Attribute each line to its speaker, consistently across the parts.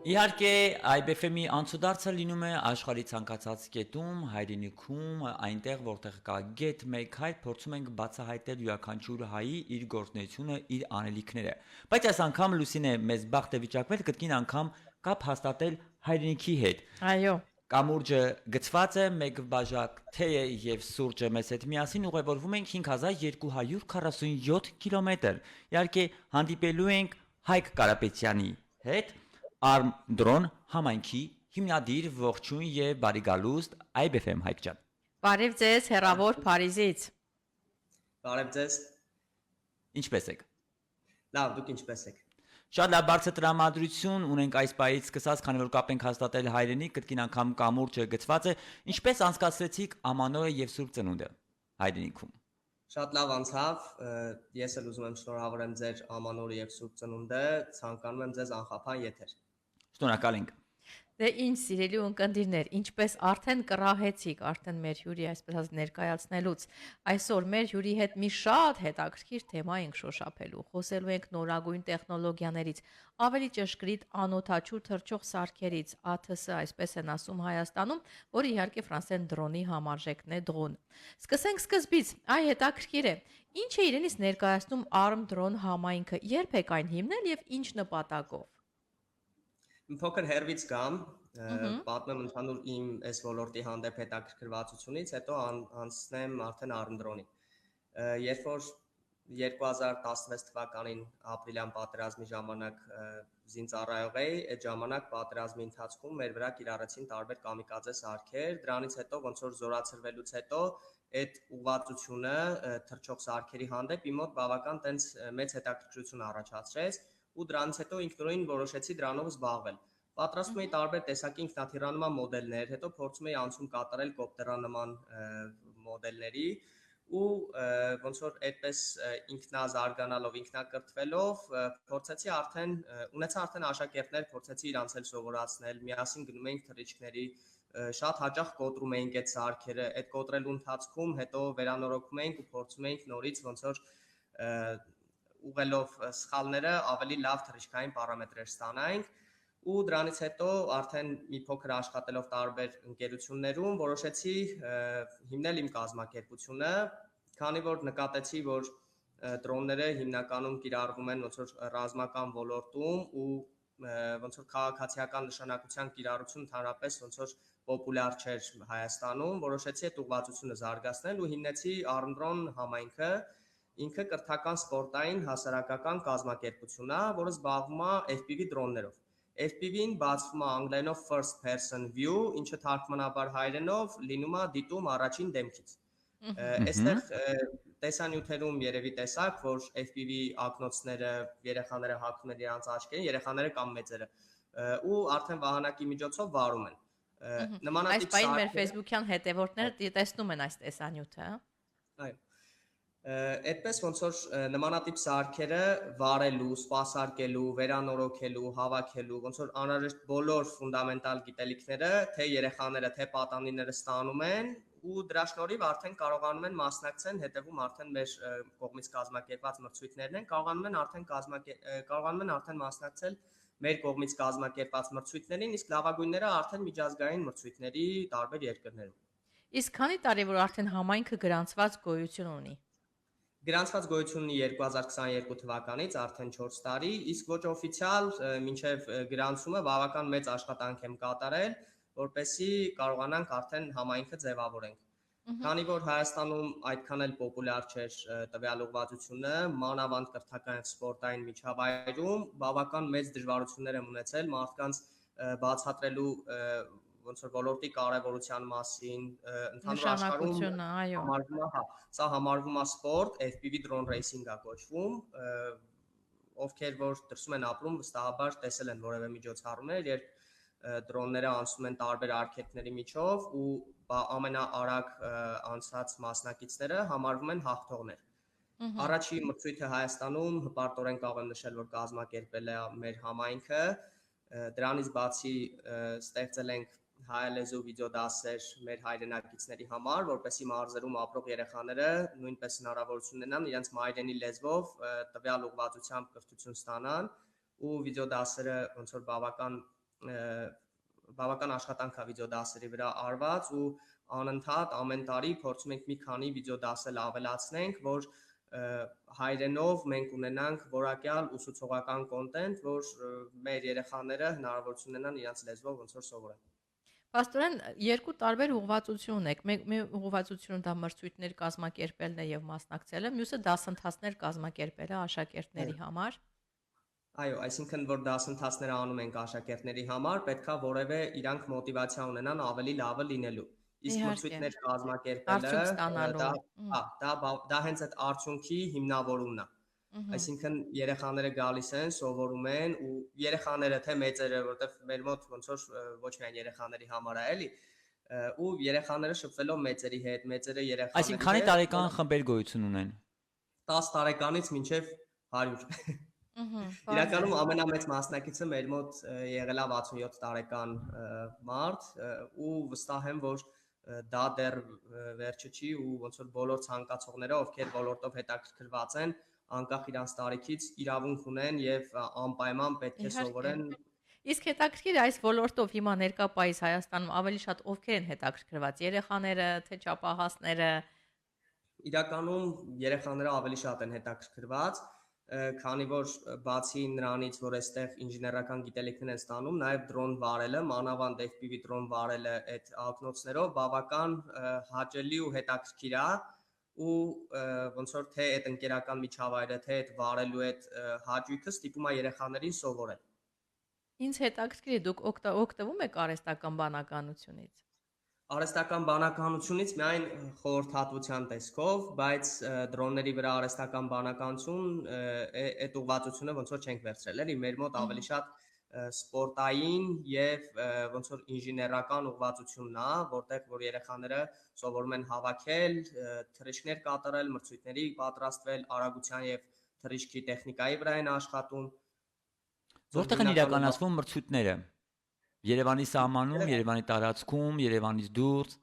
Speaker 1: Իհարկե, IBFM-ի անցուդարձը լինում է աշխարհի ցանկացած կետում, հայրենիքում, այնտեղ, որտեղ կա գետ մեկ հայր, փորձում ենք բացահայտել յուրաքանչյուր հայի իր գործունեությունը, իր անելիքները։ Բայց այս անգամ Լուսինե մեզ բախտ է վիճակվել կրկին անգամ կապ հաստատել հայրենիքի հետ։
Speaker 2: Այո,
Speaker 1: Կամուրջը գծված է, մեկ բաժակ թեյ եւ սուրճը մեզ հետ միասին ուղևորվում ենք 5247 կիլոմետր։ Իհարկե, հանդիպելու ենք Հայկ Կարապետյանի հետ, Arm-Drone համայնքի հիմնադիր, ողջույն եւ բարի գալուստ IBFM Հայկ ջան։
Speaker 2: բարև ձեզ հեռավոր Փարիզից։
Speaker 3: Բարև ձեզ։
Speaker 1: Ինչպե՞ս եք։
Speaker 3: Լավ, դուք ինչպե՞ս եք։
Speaker 1: Շատ լավ բարձր տրամադրություն ունենք այս պայից սկսած, քանի որ կապ ենք հաստատել հայրենիք, կրկին անգամ կամուրջը գծված է։ Ինչպես անցկացրեցիք ամանորը եւ Սուրբ Ծնունդը հայրենիքում։
Speaker 3: Շատ լավ անցավ։ Ես էլ ուզում եմ շնորհավորեմ ձեր ամանորը եւ Սուրբ Ծնունդը, ցանկանում եմ ձեզ անխափան եթեր։
Speaker 1: Շնորհակալ ենք։
Speaker 2: Դե ինչ սիրելի ունկնդիրներ, ինչպես արդեն կռահեցիք, արդեն մեր հյուրի այսպես ներկայացնելուց, այսօր մեր հյուրի հետ մի շատ հետաքրքիր թեմա ենք շոշափելու, խոսելու ենք նորագույն տեխնոլոգիաներից, ավելի ճշգրիտ անօդաչու թռչող սարքերից, ATS այսպես են ասում Հայաստանում, որը իհարկե ֆրանսերեն դրոնի համարժեքն է դրոն։ Սկսենք սկզբից, այ հետաքրքիր է, ինչ է իրենից ներկայացնում Arm-Drone համայնքը, երբ եք այն հիմնել եւ ինչ նպատակով։
Speaker 3: Փոքր հերվից կամ պատմեմ ընդհանուր իմ այս ոլորտի հանդեպ հետաքրքրվածությունից, հետո անցնեմ արդեն Arm-Drone-ի։ Երբ որ 2016 թվականին ապրիլյան պատերազմի ժամանակ զինծառայող էի, այդ ժամանակ պատերազմի ընթացքում մեր վրա կիրառեցին տարբեր կամիկաձե սարքեր, դրանից հետո ոնց որ զորացրվելուց հետո այդ ուղղվածությունը թռչող սարքերի հանդեպ իմ մոտ բավական տենց մեծ հետաքրքրություն առաջացրեց ու դրանից հետո ինքնուրույն որոշեցի դրանով զբաղվել։ Պատրաստում էի տարբեր տեսակի ինքնաթիռանման մոդելներ, հետո փորձում էի անցում կատարել կոպտերանման մոդելների ու ոնց որ այդպես ինքնազարգանալով, ինքնակրթվելով փորձեցի ունեցա արդեն աշակերտներ, փորձեցի իրանց էլ սովորացնել, միասին գնում էինք թռիչքների, շատ հաճախ կոտրում էինք այդ սարքերը, այդ կոտրելու ընթացքում հետո վերանորոգում էինք ու փորձում էինք նորից ոնց որ ուղղելով սխալները ավելի լավ թռիչքային պարամետրեր ստանայինք ու դրանից հետո արդեն մի փոքր աշխատելով տարբեր ընկերություններում որոշեցի հիմնել իմ կազմակերպությունը, քանի որ նկատեցի, որ դրոնները հիմնականում կիրառվում են ոնց որ ռազմական ոլորտում ու ոնց որ քաղաքացիական նշանակության կիրառություն ընդհանրապես ոնց որ պոպուլյար չէր Հայաստանում, որոշեցի այդ ուղղվածությունը զարգացնել ու հիմնեցի Arm-Drone համայնքը, ինքը կրթական սպորտային հասարակական կազմակերպություն է, որը զբաղվում է FPV դրոններով։ FPV-ն բացվում է անգլերենով first person view, ինչը թարգմանաբար հայերենով լինում է դիտում առաջին դեմքից։ Այստեղ տեսանյութերում երևի տեսակ, որ FPV ակնոցները երեխաները հագնում են իրենց աչքերին, երեխաները կամ մեծերը, ու արդեն վահանակի միջոցով վարում են։
Speaker 2: Այս պայն մեր Facebook-յան հետևորդները տեսնում են այս տեսանյութը,
Speaker 3: այո։ Այդպես ոնց որ նմանատիպ սարքերը վարելու, սպասարկելու, վերանորոգելու, հավաքելու, ոնց որ անհրաժեշտ բոլոր ֆունդամենտալ գիտելիքները թե երեխաները, թե պատանիները ստանում են ու դրա շնորհիվ արդեն կարողանում են մասնակցեն, հետևում արդեն մեր կողմից կազմակերպված մրցույթներն են, կարողանում են արդեն մասնակցել մեր կողմից կազմակերպված մրցույթներին, իսկ լավագույնները արդեն միջազգային մրցույթների տարբեր երկրներում։
Speaker 2: Իսկ քանի տարի որ արդեն համայնքը գրանցված գոյություն ունի։
Speaker 3: Գրանցված գոյություն ունի 2022 թվականից արդեն 4 տարի, իսկ ոչ օֆիցիալ մինչև գրանցումը բավական մեծ աշխատանք եմ կատարել, որպեսզի կարողանանք արդեն համայնքը ձևավորենք։ Քանի որ Հայաստանում այդքան էլ պոպուլյար չէր տվյալ ուղղվածությունը, մանավանդ կրթական սպորտային միջավայրում բավական մեծ դժվարություններ եմ ունեցել մարդկանց բացատրելու ոնց որ ոլորտի կարևորության մասին, ընդհանուր աշխարհում համարվում է, սա համարվում է սպորտ, FPV drone racing-ա կոչվում, ովքեր որ դրսում են ապրում, վստահաբար տեսել են որևէ միջոցառումներ, երբ դրոնները անցնում են տարբեր արգելքների միջով ու ամենաարագ անցած մասնակիցները համարվում են հաղթողներ։ Առաջին մրցույթը Հայաստանում հպարտորեն կարող եմ նշել, որ կազմակերպել է մեր համայնքը, դրանից բացի ստեղծել ենք հայալեզու վիդեոդասեր մեր հայրենակիցների համար, որպեսզի մարզերում ապրող երեխաները նույնպես հնարավորություն ունենան իրենց մայրենի լեզվով տվյալ ուղղվածությամբ կրթություն ստանան ու վիդեոդասերը ոնց որ բավական բավական աշխատանք է վիդեոդասերի վրա արված ու անընդհատ ամեն տարի փորձում ենք մի քանի վիդեոդասել ավելացնենք, որ հայրենով մենք ունենանք որակյալ ուսուցողական կոնտենտ, որ մեր երեխաները հնարավորություն ունենան իրենց լեզվով ոնց որ սովորեն։
Speaker 2: Պաստորեն երկու տարբեր ուղղվածություն ունեք։ Մի ուղղվածությունը դա մրցույթներ կազմակերպելն է եւ մասնակցելը, մյուսը դասընթացներ կազմակերպելը աշակերտների համար։
Speaker 3: Այո, այսինքն որ դասընթացները անում ենք աշակերտների համար, պետքա որևէ իրանք մոտիվացիա ունենան ավելի լավը լինելու։ Իսկ
Speaker 2: Իհարկե,
Speaker 3: մրցույթներ կազմակերպելը
Speaker 2: արդյունք ստանալու։
Speaker 3: դա հենց այդ արդյունքի հիմնավորումն է։ Այսինքն երեխաները գալիս են, սովորում են ու երեխաները թե մեծերը, որովհետև մեր մոտ ոնց որ ոչ միայն երեխաների համար է, էլի, ու երեխաները շփվելով մեծերի հետ, մեծերը երեխաների
Speaker 1: Այսինքն քանի տարեկան խմբեր գոյություն ունեն։
Speaker 3: 10 տարեկանից մինչև 100։ Իրականում ամենամեծ մասնակիցը մեր մոտ եղել է 67 տարեկան մարդ ու վստահ եմ, որ դա դեռ վերջը չի ու ոնց որ բոլոր ցանկացողները, ովքեր ոլորտով հետաքրքրված են, անկախ իրանց տարիքից իրավունք ունեն եւ անպայման պետք է սովորեն։
Speaker 2: Իսկ հետաքրքիր այս ոլորտով հիմա ներկայիս Հայաստանում ավելի շատ ովքեր են հետաքրքրված, երեխաները, թե չափահասները։
Speaker 3: Իրականում երեխաները ավելի շատ են հետաքրքրված, քանի որ բացի նրանից, որ այստեղ ինժեներական գիտելիքներ են ստանում, նաև դրոն վարելը, մանավանդ FPV դրոն վարելը այդ ակնոցներով բավական հաճելի ու հետաքրքիր է ու ոնց որ թե այդ ընկերական միջավայրը, թե այդ վարելու այդ հաճույքը ստիպում է երեխաներին սովորել։
Speaker 2: Ինձ հետաքրքիր է դուք օգտվում եք արհեստական բանականությունից։
Speaker 3: Արհեստական բանականությունից միայն խորհրդատվության տեսքով, բայց դրոնների վրա արհեստական բանականություն այդ ուղղվածությունը ոնց որ չենք վերցրել, էլի մեր մոտ ավելի շատ սպորտային եւ ոնց որ ինժեներական ուղղվածությունն է, որտեղ որ երեխաները սովորում են հավաքել, թռիչքներ կատարել, մրցույթների պատրաստվել, արագության եւ թռիչքի տեխնիկայի վրա են աշխատում։
Speaker 1: Որտեղ են իրականացվում մրցույթները։ Երևանի սահմանում, Երևանի տարածքում, Երևանից դուրս։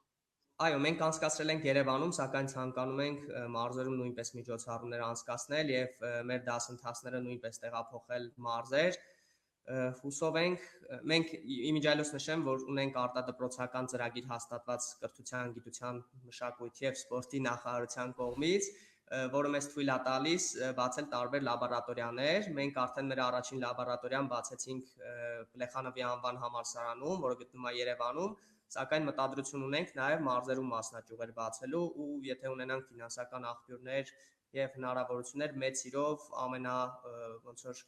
Speaker 3: Այո, մենք անցկացրել ենք Երևանում, սակայն ցանկանում ենք մարզերում նույնպես միջոցառումներ անցկացնել եւ մեր դասընթացները նույնպես տեղափոխել մարզեր։ Հուսով ենք, մենք իմիջիայլոց նշեմ, որ ունենք արտադպրոցական ծրագիր հաստատված կրթության, գիտության, մշակույթի եւ սպորտի նախարարության կողմից, որը մեզ թույլ է տալիս բացել տարբեր լաբորատորիաներ։ Մենք արդեն մեր առաջին լաբորատորիան բացեցինք Պլեխանովի անվան համալսարանում, որը գտնվում է Երևանում, սակայն մտադրություն ունենք նաև մարզերում մասնաճյուղեր բացելու ու եթե ունենանք ֆինանսական աղբյուրներ եւ հնարավորություններ, մեծ սիրով ոնց որ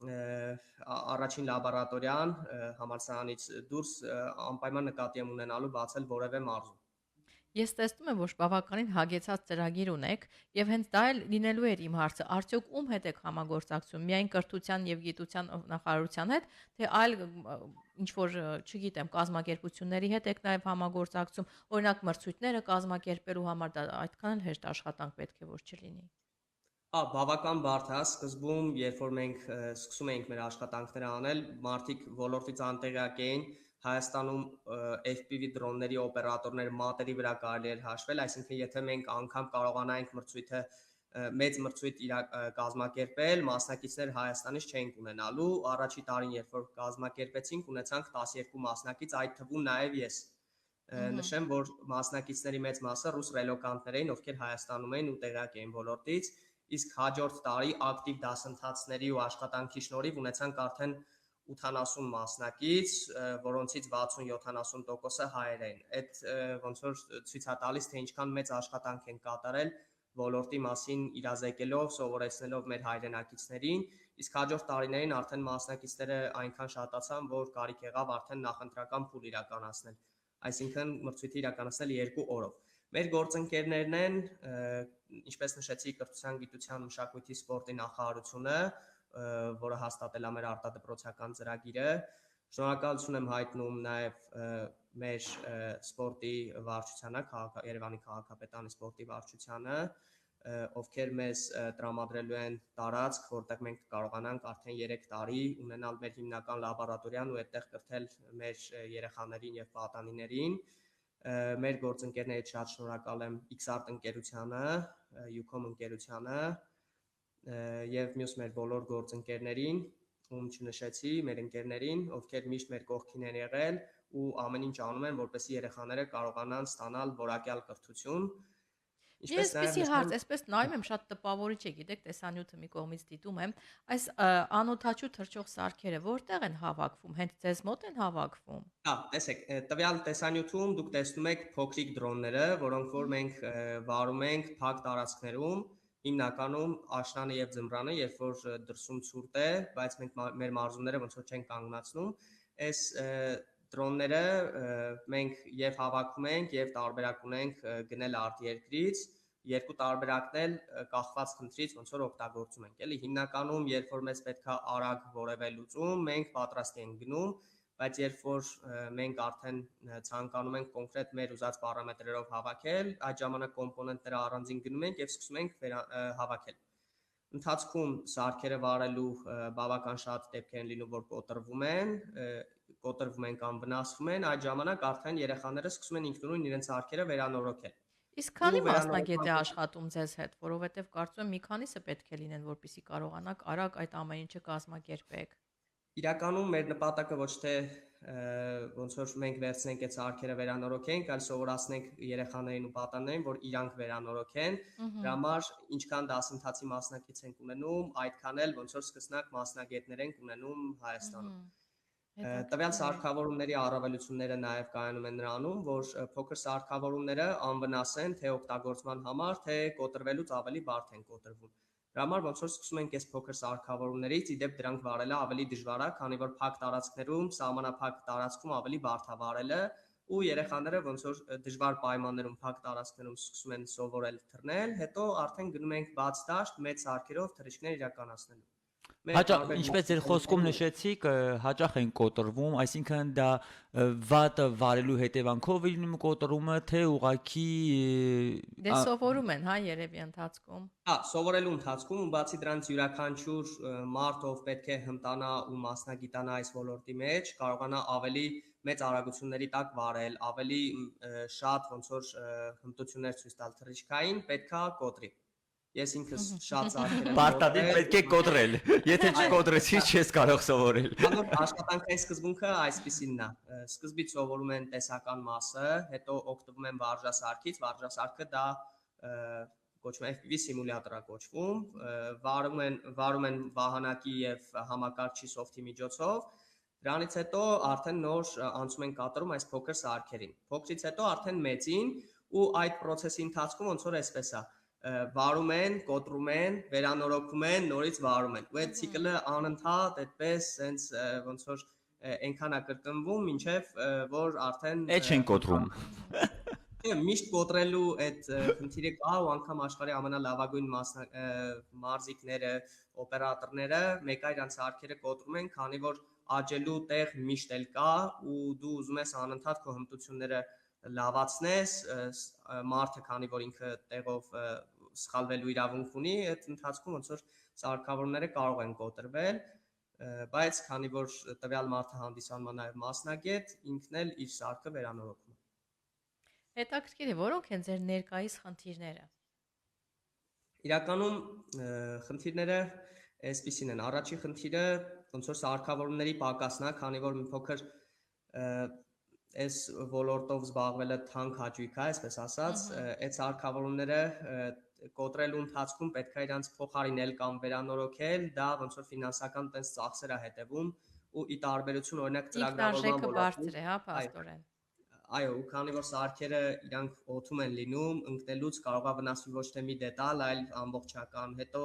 Speaker 3: առաջին լաբորատորիան համալսարանից դուրս անպայման նկատի եմ ունենալու բացել որևէ մարզում։
Speaker 2: Ես տեսնում եմ, որ բավականին հագեցած ծրագիր ունեք եւ հենց դա էլ լինելու էր իմ հարցը։ Արդյոք ում հետ եք համագործակցում։ Միայն կրթության եւ գիտության նախարարության հետ, թե այլ ինչ որ, չգիտեմ, կազմակերպությունների հետ եք նաեւ համագործակցում։ Օրինակ մրցույթները կազմակերպելու համար դա այդքան էլ հեշտ աշխատանք պետք է որ չլինի։
Speaker 3: Բավական բարդ է, սկզբում, երբ որ մենք սկսում էինք մեր աշխատանքները անել, մարդիկ ոլորտից անտեղյակ էին, Հայաստանում FPV դրոնների օպերատորներ մատերի վրա կարելի էր հաշվել, այսինքն եթե մենք անգամ կարողանայինք մեծ մրցույթ կազմակերպել, մասնակիցներ Հայաստանից չէինք ունենալու, առաջի տարին, երբ որ կազմակերպեցինք, ունեցանք 12 մասնակից, այդ թվում նաև ես։ Նշեմ, որ մասնակիցների մեծ մասը ռուս ռելոկանտներ էին, ովքեր Հայաստանում էին ու տեղյակ էին ոլորտից, իսկ հաջորդ տարի ակտիվ դասընթացների ու աշխատանքի շնորհիվ ունեցանք արդեն 80 մասնակից, որոնցից 60-70%-ը հայեր են։ Այդ ոնց որ ցույց է տալիս, թե ինչքան մեծ աշխատանք են կատարել ոլորտի մասին իրազեկելով, սովորեցնելով մեր հայրենակիցներին, իսկ հաջորդ տարիներին արդեն մասնակիցները այնքան շատացան, որ կարիք եղավ արդեն նախընտրական փուլ իրականացնել, այսինքն մրցույթը իրականացնել 2 օրով։ Մեր գործընկերներն են, ինչպես նշեցի, կրթության, գիտության, մշակույթի, սպորտի նախարարությունը, որը հաստատել է մեր արտադպրոցական ծրագիրը։ Շնորհակալություն եմ հայտնում նաև մեր սպորտի վարչությանը, Երևանի քաղաքապետարանի սպորտի վարչությանը, ովքեր մեզ տրամադրելու են տարածք, որտեղ մենք կարողանանք արդեն 3 տարի ունենալ մեր հիմնական լաբորատորիան ու այդտեղ կրթել մեր երեխաներին եւ պատանիներին։ Մեր գործընկերներից շատ շնորհակալ եմ X-Art ընկերությանը, Ucom ընկերությանը եւ մյուս մեր բոլոր գործընկերներին։ ում չնշեցի, մեր ընկերներին, ովքեր միշտ մեր կողքին են եղել ու ամեն ինչ անում են, որպեսզի երեխաները կարողանան ստանալ որակյալ կրթություն։ Ինչպես
Speaker 2: Ես
Speaker 3: նաև
Speaker 2: էսպիսի հարց,
Speaker 3: նշեմ,
Speaker 2: այսպես նայում եմ շատ տպավորիչ է, գիտեք, տեսանյութը մի կողմից դիտում եմ, այս անօթաչու թռչող սարքերը որտեղ են հավաքվում, հենց ձեզ մոտ են հավաքվում։
Speaker 3: տեսեք, տվյալ տեսանյութում դուք տեսնում եք փոքրիկ դրոնները, որոնք որ մենք վարում ենք փակ տարածքներում, հիմնականում աշնանը եւ ձմռանը, երբ որ դրսում ցուրտ է, բայց մենք մեր մարզումները ոնց որ չենք կանգնացնում, այս դրոնները մենք եւ հավաքում ենք եւ տարբերակ ունենք գնել արտերկրից, երկու տարբերակն էլ կախված խնդրից ոնց որ օգտագործում ենք, էլի հիմնականում երբ որ մեզ պետքա արագ որևէ լուծում, մենք պատրաստ ենք գնում, բայց երբ որ մենք արդեն ցանկանում ենք կոնկրետ մեր ուզած պարամետրերով հավաքել, այդ ժամանակ կոմպոնենտները առանձին գնում ենք եւ սկսում ենք հավաքել։ Ընթացքում սարքերը վարելու բավական շատ դեպքեր են լինում, որ կոտրվում են կամ վնասվում են, այդ ժամանակ արդեն երեխաները սկսում են ինքնուրույն իրենց սարքերը վերանորոգել։
Speaker 2: Իսկ քանի մասնագետ է աշխատում ձեզ հետ, որովհետև կարծում եմ մի քանիսը պետք է լինեն, որպեսզի կարողանաք արագ այդ ամեն ինչը կազմակերպեք։
Speaker 3: Իրականում մեր նպատակը ոչ թե ոնց որ մենք վերցնենք այդ սարքերը վերանորոգենք, այլ սովորացնենք երեխաներին ու պատաններին, որ իրանք վերանորոգեն։ Դրա համար ինչքան դասընթացի մասնակից ենք ունենում, այդքան էլ ոնց որ սկսնակ մասնագետներ ենք ունենում Հայաստանում։ Տվյալ սարքավորումների առավելությունները նաև կայանում են նրանում, որ փոքր սարքավորումները անվնաս են թե օգտագործման համար, թե կոտրվելուց ավելի բարդ են կոտրվում։ Դրա համար ոնց որ սկսում ենք այս փոքր սարքավորումներից, իդեպ դրանք վարելը ավելի դժվար է, քանի որ փակ տարածքներում, սահմանափակ տարածքում ավելի բարդ է վարելը, ու երեխաները ոնց որ դժվար պայմաններում փակ տարածքներում սկսում են սովորել թռնել, հետո արդեն գնում ենք բաց դաշտ մեծ սարքերով թռիչքներ իրականացնելու։
Speaker 1: Ինչպես ձեր խոսքում նշեցիք, հաճախ են կոտրվում, այսինքն դա վատ վարելու հետևանքով լինում կոտրումը, թե ուղղակի
Speaker 2: Դե սովորում են, հա, երևի ընթացքում։
Speaker 3: Սովորելու ընթացքում ու բացի դրանից յուրաքանչյուր մարդ, ով պետք է հմտանա ու մասնագիտանա այս ոլորտի մեջ, կարողանա ավելի մեծ արագությունների տակ վարել, ավելի շատ ոնց որ հմտություններ ցույց տալ թռիչքային, պետքա կոտրի։ Ես ինքս շատ սարքեր եմ
Speaker 1: պարտադիր պետք է կոտրել, եթե չկոտրեցիր չես կարող սովորել։
Speaker 3: Հանուն աշխատանքային սկզբունքը այսպեսինն է։ Սկզբից սովորում են տեսական մասը, հետո օգտվում են վարժասարքից, վարժասարքը դա կոչվում է FPV սիմուլյատոր է կոչվում, վարում են վահանակի եւ համակարգչի սոֆթի միջոցով։ Դրանից հետո արդեն նոր անցում են կատարում այս փոքր սարքերին։ Փոքրից հետո արդեն մեծին ու այդ process-ի ընթացքում ոնց որ այսպես է վարում են, կոտրում են, վերանորոգում են, նորից վարում են։ Ու այդ ցիկլը անընդհատ այդպես sense ոնց որ այնքան է կրկնվում, մինչև որ արդեն
Speaker 1: Էջ են կոտրում։
Speaker 3: Միշտ կոտրելու այդ խնդիրը կա ու անգամ աշխարհի ամենալավագույն մարզիկները, օպերատորները մեկ այլ իրենց սարքերը կոտրում են, քանի որ աճելու տեղ միշտ էլ կա ու դու ուզում ես անընդհատ քո հմտությունները լավացնես, մարդը քանի որ ինքը տեղով սխալվելու իրավունք ունի, այդ ընթացքում ոնց որ սարքավորումները կարող են կոտրվել, բայց քանի որ տվյալ մարդը հանդիսանում է նաև մասնագետ, ինքն էլ իր սարքը վերանորոգում է։
Speaker 2: Հետաքրքիր է, որոնք են ձեր ներկայիս խնդիրները։
Speaker 3: Իրականում խնդիրները այսպիսին են։ Առաջին խնդիրը ոնց որ սարքավորումների պակասն է, քանի որ մի փոքր այս ոլորտով զբաղվելը թանկ հաճույք է, այսպես ասած, այդ սարքավորումները կոտրելու ընթացքում պետք է իրանց փոխարինել կամ վերանորոգել, դա ոնց որ ֆինանսական տես ծախսեր է հետևում ու ի տարբերություն օրինակ ծրագրավորման
Speaker 2: ոլորտում բարձր է, հա, փաստորեն։
Speaker 3: Այո, ու քանի որ սարքերը իրանք օդում են լինում, ընկնելուց կարող է վնասվի ոչ թե մի դետալ, այլ ամբողջական, հետո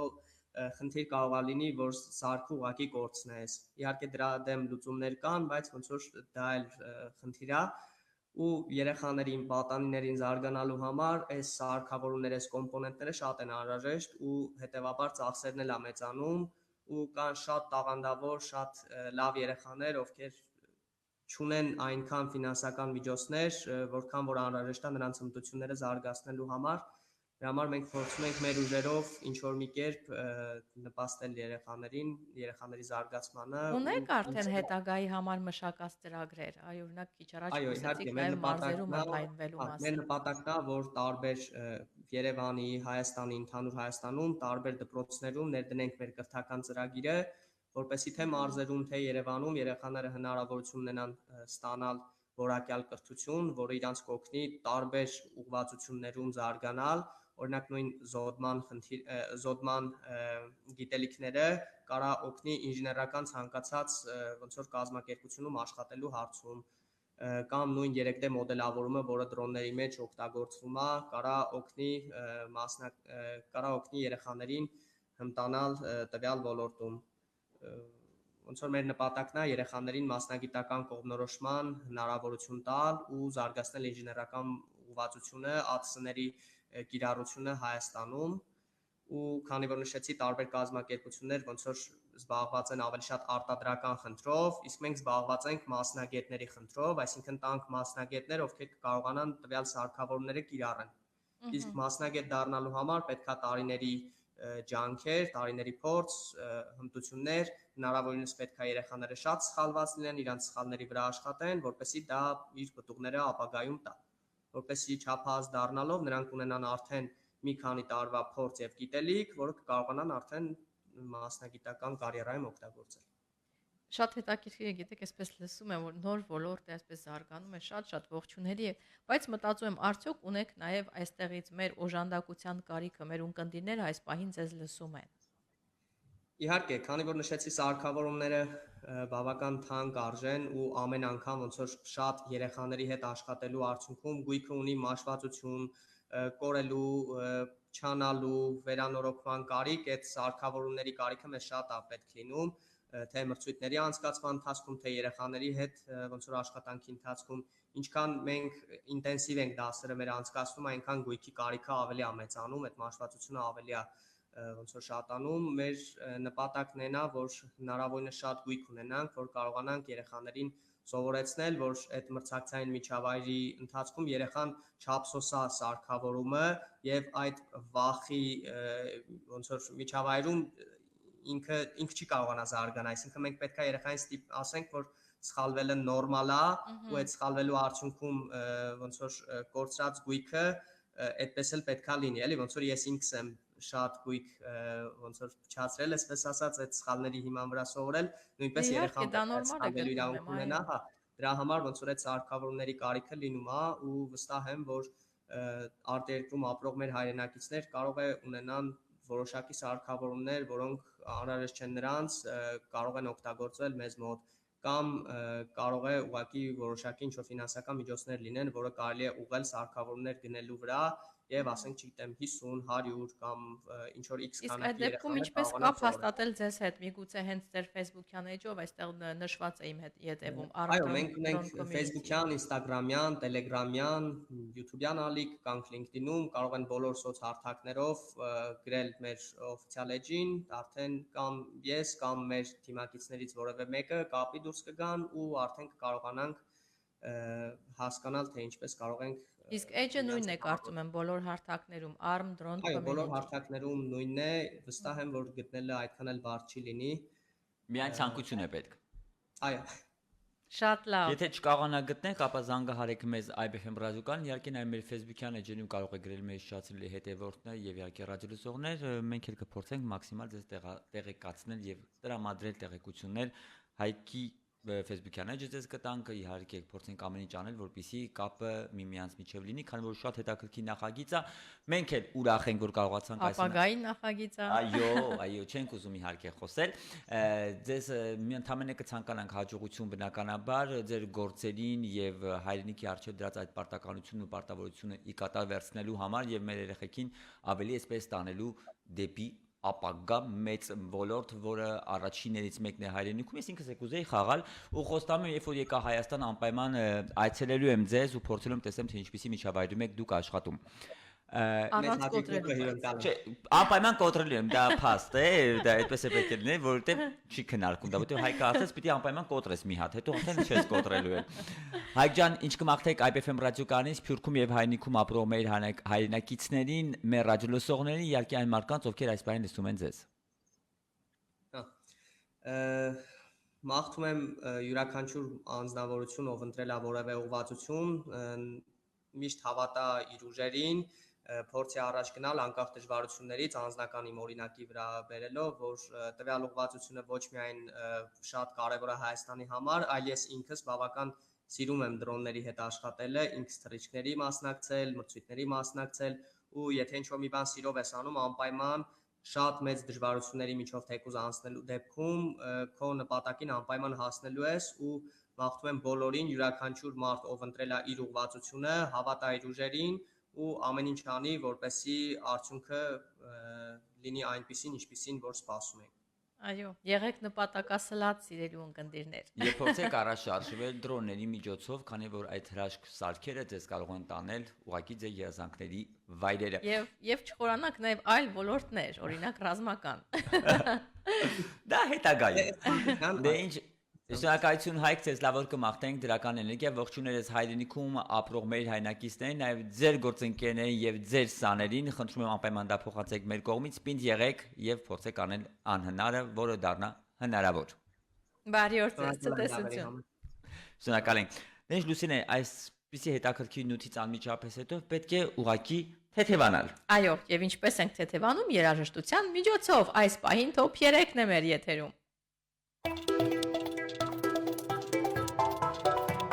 Speaker 3: խնդիր կարող է լինի, որ սարքը ուղղակի կորցնես։ Իհարկե դրա դեմ լուծումներ կան, բայց ոնց որ դա էլ խնդիր է ու երեխաներին, պատանիներին զարգանալու համար այս սարքավորումները, այս կոմպոնենտները շատ են անհրաժեշտ ու հետեւաբար ծախսերն էլ մեծանում ու կան շատ տաղանդավոր, շատ լավ երեխաներ, ովքեր չունեն այնքան ֆինանսական միջոցներ, որքան որ անհրաժեշտ է նրանց հմտությունները զարգացնելու համար։ Դրա համար մենք փորձում ենք մեր ուժերով ինչ որ մի կերպ նպաստել երեխաների զարգացմանը։
Speaker 2: Ունեք արդեն հետագայի համար մշակած ծրագրեր, այո, օրինակ քիչ առաջ խոսեցիք նաև մարզերում ընդլայնվելու մասին։
Speaker 3: Մեր նպատակն է, որ տարբեր Երևանի, Հայաստանի, ընդհանուր Հայաստանում տարբեր դպրոցներում ներդնենք մեր կրթական ծրագիրը որպեսզի թե մարզերում, թե Երևանում երեխաները հնարավորություն ունենան ստանալ որակյալ կրթություն, որը իրանց կօգնի տարբեր ուղղվածություններում զարգանալ, օրինակ նույն զոդման գիտելիքները կարա օգնի ինժեներական ցանկացած ոնց որ կազմակերպությունում աշխատելու հարցում կամ նույն 3D մոդելավորումը, որը դրոնների մեջ օգտագործվում է, կարա օգնի երեխաներին հմտանալ տվյալ ոլորտում։ Ոնց որ մեր նպատակն է երեխաներին մասնագիտական կողմնորոշման հնարավորություն տալ ու զարգացնել ինժեներական ուղղվածությունը, ԱԹՍ-ների կիրառությունը Հայաստանում ու քանի որ նշեցի տարբեր կազմակերպություններ ոնց որ զբաղված են ավելի շատ արտադրական խնդրով, իսկ մենք զբաղված ենք մասնագետների խնդրով, այսինքն տանք մասնագետներ, ովքեր կարողանան տվյալ սարքավորումները կիրառեն։ Իսկ մասնագետ դառնալու համար պետքա տարիների ջանքեր, տարիների փորձ, հմտություններ, հնարավորինս պետքա երեխաները շատ սխալված լինեն, իրանց սխալների վրա աշխատեն, որպեսզի դա իր պտուղները ապագայում տա։ Որպեսզի չափահաս դառնալով նրանք ունենան արդեն մի քանի տարվա փորձ եւ գիտելիք, որը կարողանան արդեն մասնագիտական կարիերայում օգտագործել։
Speaker 2: Շատ հետաքրքիր է, գիտեք, այսպես լսում եմ, որ նոր ոլորտ է, այսպես զարգանում է, շատ ողջունելի է, բայց մտածում եմ, արդյոք ունեք նաև այստեղից մեր օժանդակության կարիքը, մեր ունկնդիրները այս պահին ձեզ լսում են։
Speaker 3: Իհարկե, քանի որ նշեցի սարքավորումները բավական թանկ արժեն ու ամեն անգամ ոնց որ շատ երեխաների հետ աշխատելու արդյունքում գույքը ունի մաշվածություն, կորելու, չանալու, վերանորոգման կարիք, այդ սարքավորումների կարիքը մեզ շատ է պետք լինում, թե մրցույթների անցկացման ընթացքում, թե երեխաների հետ ոնց որ աշխատանքի ընթացքում, ինչքան մենք ինտենսիվ ենք դասերը մեր անցկացնում, այնքան գույքի կարիքը ավելի է մեծանում, այդ մաշվածությունը ավելի է ոնց որ շատանում, մեր նպատակն է նա, որ հնարավորինս շատ գույք ունենանք, որ կարողանանք երեխաներին սովորեցնել, որ այդ մրցակցային միջավայրի ընթացքում երեխան չափսոսա սարքավորումը եւ այդ վախի ոնց որ միջավայրում ինքը չի կարողանա զարգանալ, այսինքն մենք պետք է երեխային ասենք, որ սխալվելը նորմալ է ու այդ սխալվելու արդյունքում ոնց որ կորցրած գույքը այդպես էլ պետքա լինի, էլի ոնց որ ես ինքս եմ շատ գույք ոնց որ փչացրել, այսպես ասած, այդ սխալների հիման վրա սովորել, նույնպես երեխան սխալվելու իրավունք ունենա, հա, դրա համար ոնց որ այդ սարքավորումների կարիքը լինում է ու վստահ եմ, որ արտերկրում ապրող մեր հայրենակիցներ կարող է ունենան որոշակի սարքավորումներ, որոնք անհրաժեշտ չեն նրանց, կարող են օգտագործվել մեզ մոտ կամ կարող է ուղղակի որոշակի ինչ-որ ֆինանսական միջոցներ լինեն, որը կարելի է ուղղել սարքավորումներ գնելու վրա եւ ասենք, չգիտեմ, 50, 100 կամ ինչ որ X քանակի
Speaker 2: երեխաներ ինչպես կապ հաստատել ձեզ հետ, միգուցե հենց ձեր Facebook-յան էջով այստեղ նշված է իմ հետ ետևում
Speaker 3: Այո, մենք ունենք Facebook-յան, Instagram-յան, Telegram-յան, YouTube-յան ալիք, կանք LinkedIn-ում, կարող են բոլոր սոցհարթակներով գրել մեր օֆիցիալ էջին, արդեն կամ ես կամ մեր թիմակիցներից որևէ մեկը կապի դուրս կգան ու արդեն կկարողանանք հասկանալ, թե ինչպես կարող ենք
Speaker 2: Իսկ էջը նույնն է կարծում եմ բոլոր հարթակներում ARM drone
Speaker 3: community։ Այո, բոլոր
Speaker 2: community։
Speaker 3: հարթակներում նույնն է, վստահ եմ, որ գտնելը այդքան էլ բարդ չի լինի։
Speaker 1: Միայն ցանկություն է պետք։
Speaker 3: Այո։
Speaker 2: Շատ լավ։
Speaker 1: Եթե չկարողանա գտնեք, ապա զանգահարեք մեզ IBFM ռադիոկան, իհարկե նաև մեր Facebook-յան էջերում կարող եք գրել մեր շացելի հետևորդներ եւ իհարկե ռադիոլսողներ, մենք էլ կփորձենք մաքսիմալ ձեզ տեղեկացնել եւ տրամադրել տեղեկություններ Հայքի Facebook-յան էջը ձեզ կտանք, իհարկե փորձենք ամեն ինչ անել, որպեսզի կապը միմյանց միջև լինի, քանի որ շատ հետաքրքիր նախագիծ է։ Մենք էլ ուրախ ենք, որ կարողացանք այս
Speaker 2: ապագայի նախագիծ է։
Speaker 1: Այո, չենք ուզում իհարկե խոսել։ Ձեզ միանգամայն կցանկանանք հաջողություն բնականաբար ձեր գործերին եւ հայրենիքի արժե դրած այդ պարտականությունն ու պարտավորությունը ի կատար վերցնելու համար եւ մեր երեխեքին ավելի այսպես տանելու դեպի ապագա մեծ ոլորտ, որը առաջիններից մեկն է հայրենիքում, ես ինքս եկուզեի խաղալ ու խոստանում եմ, երբ որ եկա Հայաստան անպայման այցելելու եմ ձեզ ու փորձելու եմ տեսեմ, թե ինչպիսի միջավայրում եք դուք աշխատում։
Speaker 2: Առանց կոտրելու։
Speaker 1: Չէ, անպայման կոտրելու եմ, դա փաստ է, դա այդպես է պետք է լինի, որովհետև չի քննարկում դա, որովհետև Հայկը ասաց, պիտի անպայման կոտրես մի հատ, հետո արդեն չես կոտրելու է։ Հայկ ջան, ինչ կմաղթեք IBFM ռադիոկանից Փյուրքում եւ Հայրենիքում ապրող մեր հայրենակիցներին, մեր ռադիոլսողներին, իհարկե այն մարդկանց, ովքեր այս բանին լսում են ձեզ։
Speaker 3: Մաղթում եմ յուրաքանչյուր անձնավորություն, ով ընտրել է որևէ ուղղվածություն, միշտ հավատա իր ուժերին, փորձի առաջ գնալ անկախ դժվարություններից անձնական իմ օրինակի վրա բերելով, որ տվյալ ուղղվածությունը ոչ միայն շատ կարևոր է Հայաստանի համար, այլ ես ինքս բավական սիրում եմ դրոնների հետ աշխատելը, ինքս թռիչքների մասնակցել, մրցույթների մասնակցել ու եթե ինչ-որ մի բան սիրով ես անում, անպայման շատ մեծ դժվարությունների միջով թեկուզ անցնելու դեպքում քո նպատակին անպայման հասնելու ես ու մաղթում եմ բոլորին յուրաքանչյուր մարդ, ով ընտրել է իր ուղղվածությունը, հավատա իր ուժերին ու ամեն ինչ անի, որպեսզի արդյունքը լինի այնպիսին, ինչպիսին որ սպասում ենք։
Speaker 2: Այո, եղեք նպատակասլաց, սիրելի ունկնդիրներ։
Speaker 1: Եվ փորձեք առաջ-շարժվել դրոնների միջոցով, քանի որ այդ հրաշք սարքերը ձեզ կարող են տանել ուղղակի ձեր երազանքների վայրերը։
Speaker 2: Եվ չխորանաք նաև այլ ոլորտներ, օրինակ ռազմական։
Speaker 1: Դա հետագայում։
Speaker 3: Դե
Speaker 1: Դե ինչ Շնորհակալություն Հայկ, ձեզ լավ որ կմաղթենք դրական էներգիա, ողջուներս հայրենիքում ապրող մեր հայրենակիցներին, նաև ձեր գործընկերներին եւ ձեր սաներին, խնդրում եմ անպայման դա փոխանցեք մեր կողմից, պինդ եղեք եւ փորձեք անել անհնարը, որը դառնա հնարավոր։
Speaker 2: Բարի օր ձեզ, ցտեսություն։
Speaker 1: Շնորհակալ ենք։ Դե Լուսինե, այսպիսի հետաքրքիր նյութից անմիջապես հետո պետք է ուղակի թեթևանալ։
Speaker 2: Այո, եւ ինչպես ենք թեթևանում երաժշտության միջոցով, այս պահին top 3-ն է մեր եթերում։